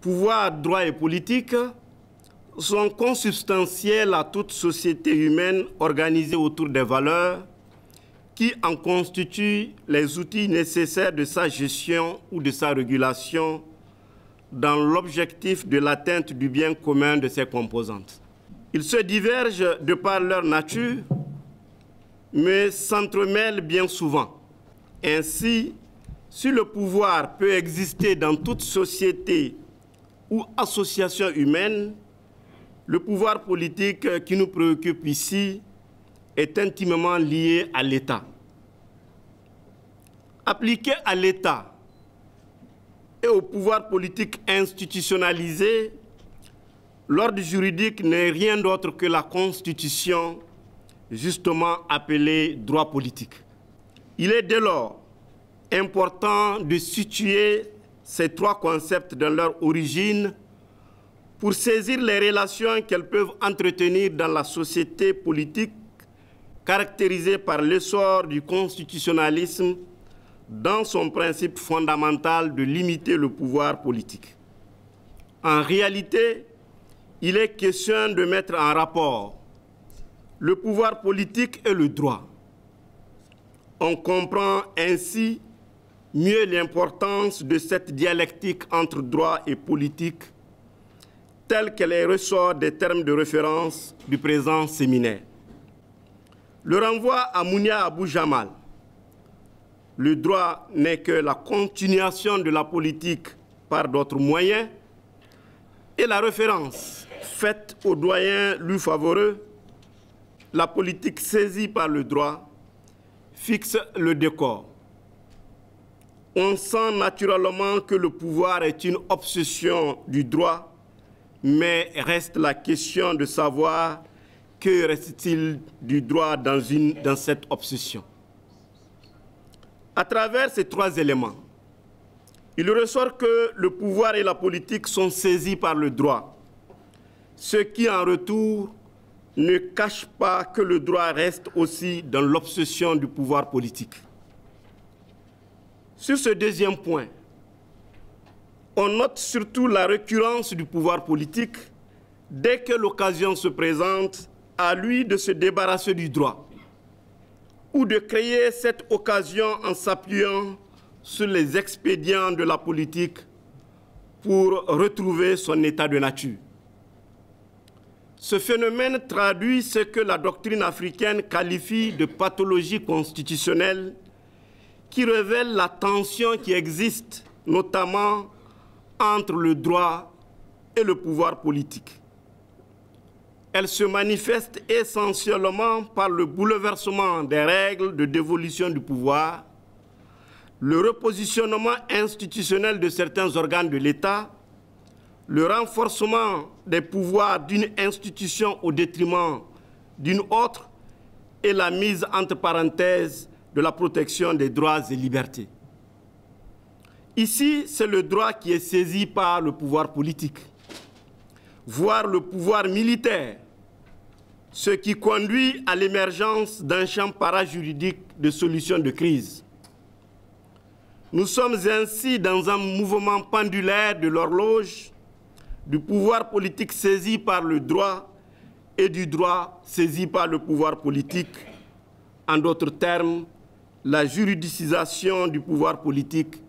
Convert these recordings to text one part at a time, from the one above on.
pouvoir, droit et politique sont consubstantiels à toute société humaine organisée autour des valeurs qui en constituent les outils nécessaires de sa gestion ou de sa régulation dans l'objectif de l'atteinte du bien commun de ses composantes. Ils se divergent de par leur nature, mais s'entremêlent bien souvent. Ainsi, si le pouvoir peut exister dans toute société ou association humaine, le pouvoir politique qui nous préoccupe ici est intimement lié à l'État. Appliqué à l'État et au pouvoir politique institutionnalisé, l'ordre juridique n'est rien d'autre que la Constitution, justement appelée droit politique. Il est dès lors important de situer ces trois concepts dans leur origine pour saisir les relations qu'elles peuvent entretenir dans la société politique caractérisée par l'essor du constitutionnalisme dans son principe fondamental de limiter le pouvoir politique. En réalité, il est question de mettre en rapport le pouvoir politique et le droit. On comprend ainsi mieux l'importance de cette dialectique entre droit et politique telle qu'elle est ressort des termes de référence du présent séminaire. Le renvoi à Mounia Abou Jamal, le droit n'est que la continuation de la politique par d'autres moyens, et la référence faite au doyen lui favoreux, la politique saisie par le droit, fixe le décor. On sent naturellement que le pouvoir est une obsession du droit, mais reste la question de savoir que reste-t-il du droit dans cette obsession. À travers ces trois éléments, il ressort que le pouvoir et la politique sont saisis par le droit, ce qui en retour ne cache pas que le droit reste aussi dans l'obsession du pouvoir politique. Sur ce deuxième point, on note surtout la récurrence du pouvoir politique dès que l'occasion se présente à lui de se débarrasser du droit ou de créer cette occasion en s'appuyant sur les expédients de la politique pour retrouver son état de nature. Ce phénomène traduit ce que la doctrine africaine qualifie de pathologie constitutionnelle qui révèle la tension qui existe, notamment entre le droit et le pouvoir politique. Elle se manifeste essentiellement par le bouleversement des règles de dévolution du pouvoir, le repositionnement institutionnel de certains organes de l'État, le renforcement des pouvoirs d'une institution au détriment d'une autre et la mise entre parenthèses de la protection des droits et libertés. Ici, c'est le droit qui est saisi par le pouvoir politique, voire le pouvoir militaire, ce qui conduit à l'émergence d'un champ parajuridique de solutions de crise. Nous sommes ainsi dans un mouvement pendulaire de l'horloge, du pouvoir politique saisi par le droit et du droit saisi par le pouvoir politique. En d'autres termes, la juridicisation du pouvoir politique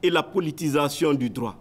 et la politisation du droit.